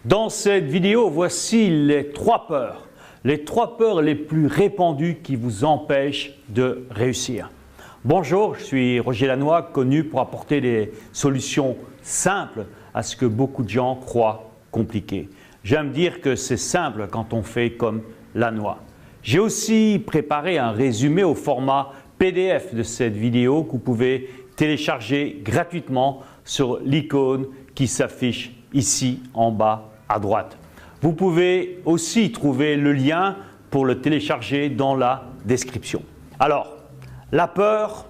Dans cette vidéo, voici les trois peurs les plus répandues qui vous empêchent de réussir. Bonjour, je suis Roger Lannoy, connu pour apporter des solutions simples à ce que beaucoup de gens croient compliqué. J'aime dire que c'est simple quand on fait comme Lannoy. J'ai aussi préparé un résumé au format PDF de cette vidéo que vous pouvez télécharger gratuitement sur l'icône qui s'affiche ici en bas à droite. Vous pouvez aussi trouver le lien pour le télécharger dans la description. Alors, la peur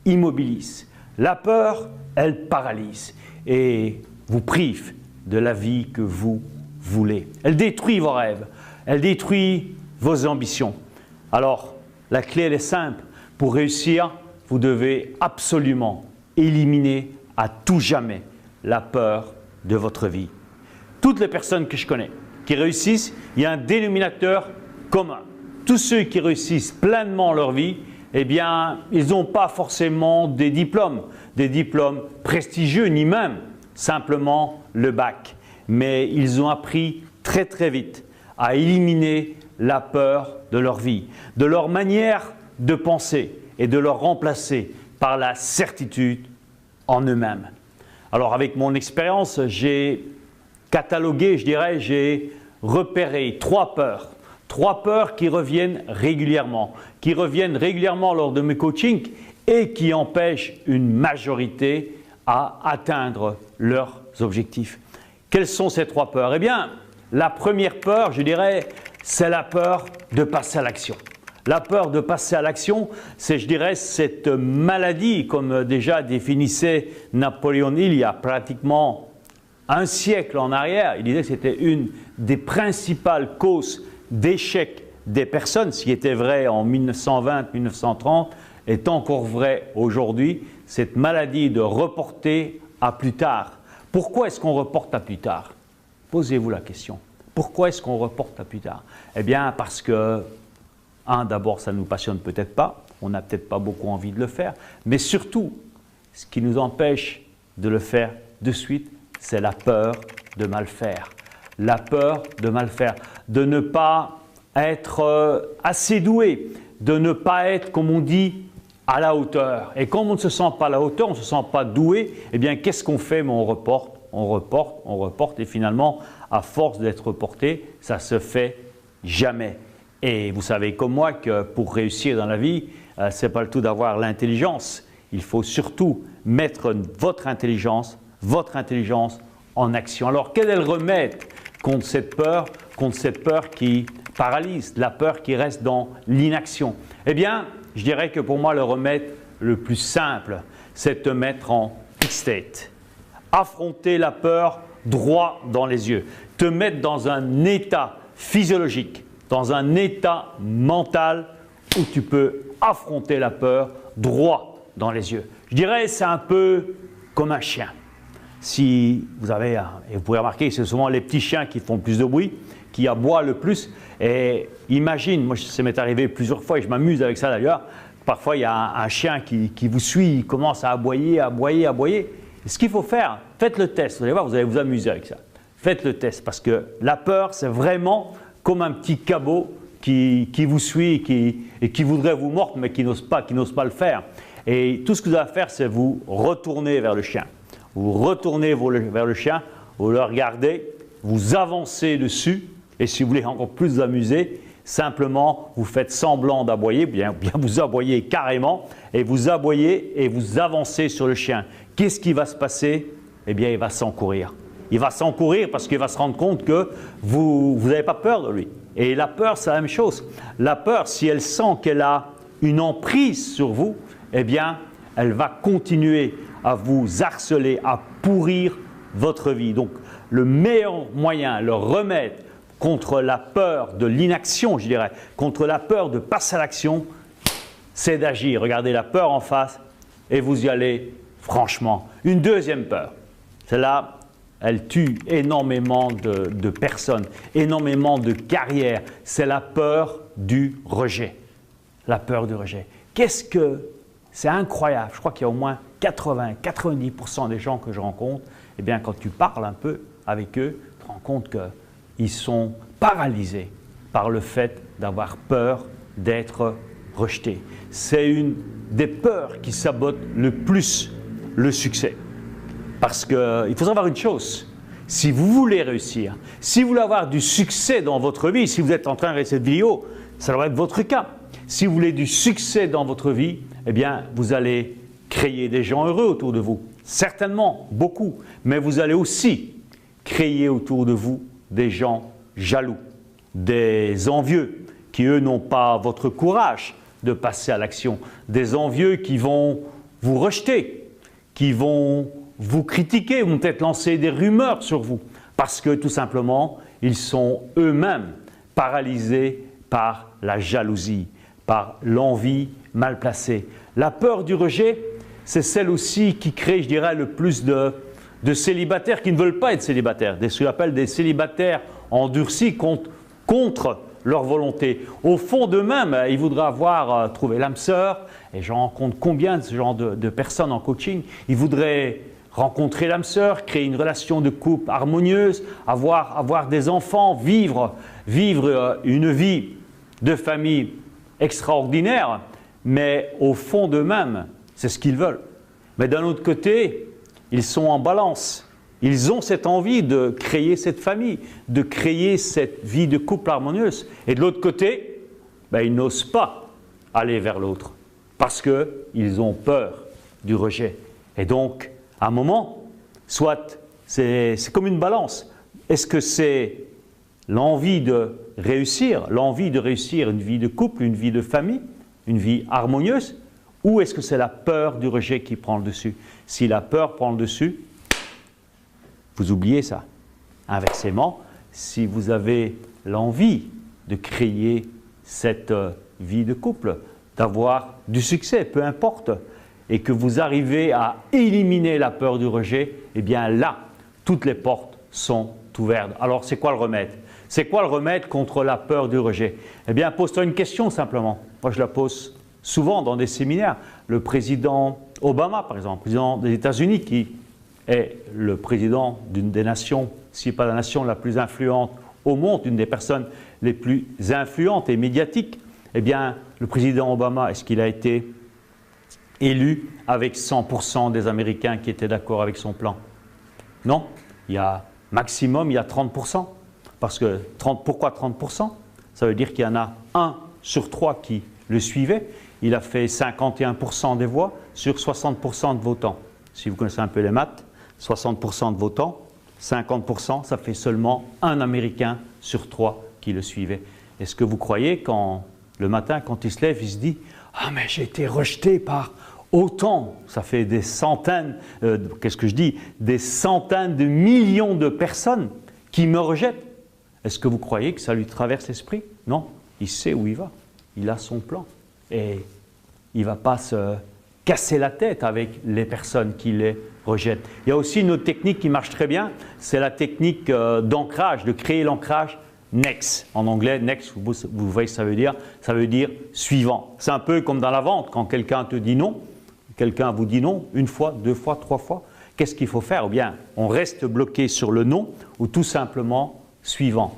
immobilise. La peur, elle paralyse et vous prive de la vie que vous voulez. Elle détruit vos rêves, elle détruit vos ambitions. Alors, la clé, elle est simple. Pour réussir, vous devez absolument éliminer à tout jamais la peur de votre vie. Toutes les personnes que je connais qui réussissent, il y a un dénominateur commun. Tous ceux qui réussissent pleinement leur vie, eh bien, ils n'ont pas forcément des diplômes prestigieux, ni même simplement le bac. Mais ils ont appris très vite à éliminer la peur de leur vie, de leur manière de penser et de leur remplacer par la certitude en eux-mêmes. Alors avec mon expérience, j'ai catalogué, j'ai repéré trois peurs qui reviennent régulièrement lors de mes coachings et qui empêchent une majorité à atteindre leurs objectifs. Quelles sont ces trois peurs? Eh bien, la première peur, c'est la peur de passer à l'action. La peur de passer à l'action, c'est, cette maladie, comme déjà définissait Napoléon Hill il y a pratiquement un siècle en arrière. Il disait que c'était une des principales causes d'échec des personnes, ce qui était vrai en 1920-1930, est encore vrai aujourd'hui, cette maladie de reporter à plus tard. Pourquoi est-ce qu'on reporte à plus tard? Posez-vous la question. Pourquoi est-ce qu'on reporte à plus tard? Eh bien, parce que d'abord, ça ne nous passionne peut-être pas, on n'a peut-être pas beaucoup envie de le faire, mais surtout, ce qui nous empêche de le faire de suite, c'est la peur de mal faire. La peur de mal faire, de ne pas être assez doué, de ne pas être, comme on dit, à la hauteur. Et quand on ne se sent pas à la hauteur, on ne se sent pas doué, eh bien, qu'est-ce qu'on fait? On reporte, et finalement, à force d'être reporté, ça ne se fait jamais. Et vous savez comme moi que pour réussir dans la vie, ce n'est pas le tout d'avoir l'intelligence. Il faut surtout mettre votre intelligence en action. Alors quel est le remède contre cette peur qui paralyse, la peur qui reste dans l'inaction? Eh bien, je dirais que pour moi le remède le plus simple, c'est de te mettre en peak state. Affronter la peur droit dans les yeux, te mettre dans un état physiologique, dans un état mental où tu peux affronter la peur droit dans les yeux. Je dirais c'est un peu comme un chien. Si vous avez, et vous pouvez remarquer, c'est souvent les petits chiens qui font le plus de bruit, qui aboient le plus. Et imagine, moi ça m'est arrivé plusieurs fois et je m'amuse avec ça d'ailleurs. Parfois il y a un chien qui vous suit, il commence à aboyer. Et ce qu'il faut faire, faites le test, vous allez voir, vous allez vous amuser avec ça. Faites le test parce que la peur c'est vraiment comme un petit cabot qui vous suit et qui voudrait vous mordre mais qui n'ose pas le faire. Et tout ce que vous avez à faire, c'est vous retourner vers le chien. Vous retournez vers le chien, vous le regardez, vous avancez dessus et si vous voulez encore plus vous amuser, simplement vous faites semblant d'aboyer, bien vous aboyez carrément et vous aboyez et vous avancez sur le chien. Qu'est-ce qui va se passer? Eh bien, il va s'encourir. Il va s'encourir parce qu'il va se rendre compte que vous n'avez pas peur de lui. Et la peur, c'est la même chose. La peur, si elle sent qu'elle a une emprise sur vous, eh bien, elle va continuer à vous harceler, à pourrir votre vie. Donc, le meilleur moyen, le remède contre la peur de l'inaction, contre la peur de passer à l'action, c'est d'agir. Regardez la peur en face et vous y allez franchement. Une deuxième peur, celle-là, elle tue énormément de personnes, énormément de carrières. C'est la peur du rejet. La peur du rejet. C'est incroyable. Je crois qu'il y a au moins 80-90% des gens que je rencontre, eh bien, quand tu parles un peu, avec eux, tu te rends compte qu'ils sont paralysés par le fait d'avoir peur d'être rejetés. C'est une des peurs qui sabote le plus le succès. Parce qu'il faut savoir une chose, si vous voulez réussir, si vous voulez avoir du succès dans votre vie, si vous êtes en train de regarder cette vidéo, ça doit être votre cas. Si vous voulez du succès dans votre vie, eh bien, vous allez créer des gens heureux autour de vous. Certainement, beaucoup. Mais vous allez aussi créer autour de vous des gens jaloux, des envieux qui, eux, n'ont pas votre courage de passer à l'action. Des envieux qui vont vous rejeter, qui vont vous critiquer, vont peut-être lancer des rumeurs sur vous. Parce que, tout simplement, ils sont eux-mêmes paralysés par la jalousie, par l'envie mal placée. La peur du rejet, c'est celle aussi qui crée, je dirais, le plus de célibataires qui ne veulent pas être célibataires, ce qu'on appelle des célibataires endurcis contre leur volonté. Au fond d'eux-mêmes, ils voudraient avoir trouvé l'âme sœur, et j'en rencontre combien de ce genre de personnes en coaching. Ils voudraient rencontrer l'âme sœur, créer une relation de couple harmonieuse, avoir des enfants, vivre une vie de famille extraordinaire, mais au fond d'eux-mêmes, c'est ce qu'ils veulent. Mais d'un autre côté, ils sont en balance. Ils ont cette envie de créer cette famille, de créer cette vie de couple harmonieuse. Et de l'autre côté, ils n'osent pas aller vers l'autre parce qu'ils ont peur du rejet. Et donc, à un moment, soit c'est comme une balance. Est-ce que c'est l'envie de réussir une vie de couple, une vie de famille, une vie harmonieuse, ou est-ce que c'est la peur du rejet qui prend le dessus? Si la peur prend le dessus, vous oubliez ça. Inversement, si vous avez l'envie de créer cette vie de couple, d'avoir du succès, peu importe, et que vous arrivez à éliminer la peur du rejet, eh bien là, toutes les portes sont ouvertes. Alors, c'est quoi le remède? C'est quoi le remède contre la peur du rejet? Eh bien, pose-toi une question simplement. Moi, je la pose souvent dans des séminaires. Le président Obama, par exemple, président des États-Unis, qui est le président d'une des nations, si pas la nation la plus influente au monde, une des personnes les plus influentes et médiatiques, eh bien, le président Obama, est-ce qu'il a été élu avec 100% des Américains qui étaient d'accord avec son plan? Non, il y a 30%. Parce que pourquoi 30%? Ça veut dire qu'il y en a 1 sur 3 qui le suivait. Il a fait 51% des voix sur 60% de votants. Si vous connaissez un peu les maths, 60% de votants, 50%, ça fait seulement 1 Américain sur 3 qui le suivait. Est-ce que vous croyez le matin, quand il se lève, il se dit « Ah, mais j'ai été rejeté par autant !» Ça fait des centaines, des centaines de millions de personnes qui me rejettent. Est-ce que vous croyez que ça lui traverse l'esprit? Non, il sait où il va. Il a son plan. Et il ne va pas se casser la tête avec les personnes qui les rejettent. Il y a aussi une autre technique qui marche très bien, c'est la technique d'ancrage, de créer l'ancrage next. En anglais, next, vous voyez ce que ça veut dire suivant. C'est un peu comme dans la vente, quand quelqu'un te dit non, quelqu'un vous dit non, 1 fois, 2 fois, 3 fois, qu'est-ce qu'il faut faire? Ou bien, on reste bloqué sur le non, ou tout simplement suivant,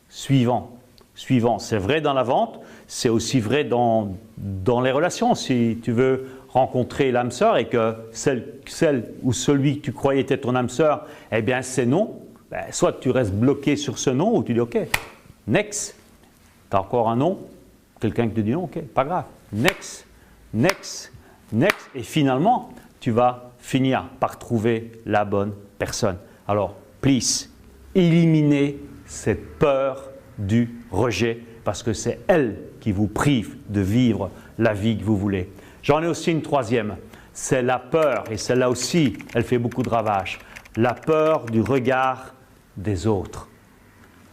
suivant, suivant. C'est vrai dans la vente, c'est aussi vrai dans les relations. Si tu veux rencontrer l'âme sœur et que celle ou celui que tu croyais était ton âme sœur, eh bien c'est non, soit tu restes bloqué sur ce non ou tu dis ok, next, tu as encore un non, quelqu'un qui te dit non, ok, pas grave, next, next, next, et finalement tu vas finir par trouver la bonne personne. Alors, please, éliminez cette peur du rejet parce que c'est elle qui vous prive de vivre la vie que vous voulez. J'en ai aussi une troisième, c'est la peur, et celle-là aussi, elle fait beaucoup de ravages. La peur du regard des autres.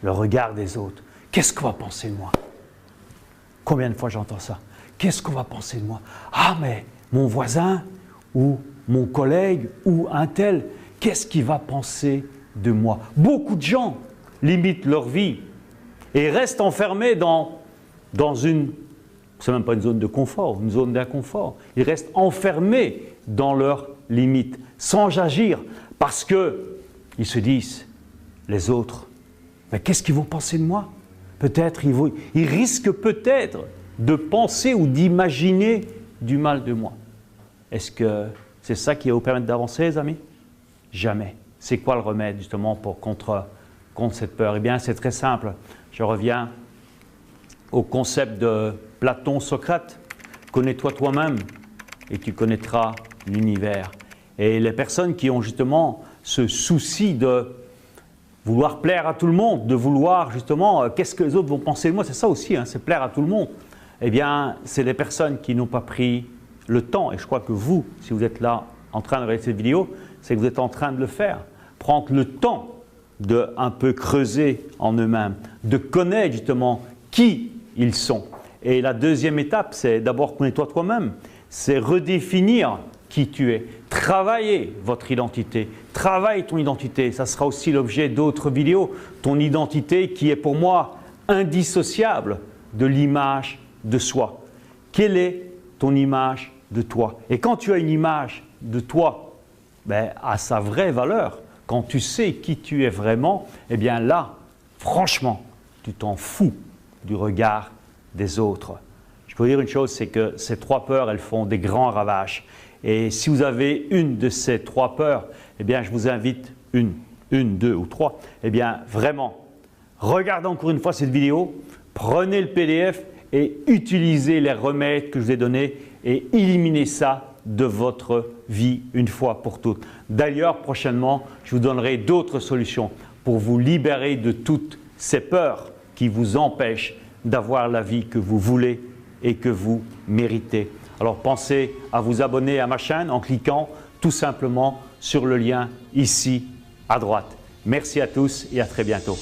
Le regard des autres. Qu'est-ce qu'on va penser de moi? Combien de fois j'entends ça? Qu'est-ce qu'on va penser de moi? Ah, mais mon voisin ou mon collègue ou un tel, qu'est-ce qu'il va penser de moi? Beaucoup de gens limitent leur vie et restent enfermés dans une, c'est même pas une zone de confort, une zone d'inconfort. Ils restent enfermés dans leurs limites, sans agir, parce qu'ils se disent, les autres. Mais qu'est-ce qu'ils vont penser de moi? Peut-être, ils risquent peut-être de penser ou d'imaginer du mal de moi. Est-ce que c'est ça qui va vous permettre d'avancer, les amis? Jamais. C'est quoi le remède justement contre cette peur? Eh bien, c'est très simple. Je reviens au concept de Platon-Socrate. Connais-toi toi-même et tu connaîtras l'univers. Et les personnes qui ont justement ce souci de vouloir plaire à tout le monde, de vouloir justement, qu'est-ce que les autres vont penser de moi, c'est ça aussi, hein, c'est plaire à tout le monde. Eh bien, c'est des personnes qui n'ont pas pris le temps, et je crois que vous, si vous êtes là en train de regarder cette vidéo, c'est que vous êtes en train de le faire. Prendre le temps de un peu creuser en eux-mêmes, de connaître justement qui ils sont. Et la deuxième étape, c'est d'abord connais-toi toi-même, c'est redéfinir qui tu es, travailler votre identité, travaille ton identité, ça sera aussi l'objet d'autres vidéos, ton identité qui est pour moi indissociable de l'image de soi. Quelle est ton image de toi? Et quand tu as une image de toi à sa vraie valeur, quand tu sais qui tu es vraiment, eh bien là, franchement, tu t'en fous du regard des autres. Je peux vous dire une chose, c'est que ces trois peurs, elles font des grands ravages. Et si vous avez une de ces trois peurs, eh bien je vous invite, une, deux ou trois, eh bien vraiment, regardez encore une fois cette vidéo, prenez le PDF et utilisez les remèdes que je vous ai donnés et éliminez ça de votre vie une fois pour toutes. D'ailleurs, prochainement, je vous donnerai d'autres solutions pour vous libérer de toutes ces peurs qui vous empêchent d'avoir la vie que vous voulez et que vous méritez. Alors pensez à vous abonner à ma chaîne en cliquant tout simplement sur le lien ici à droite. Merci à tous et à très bientôt.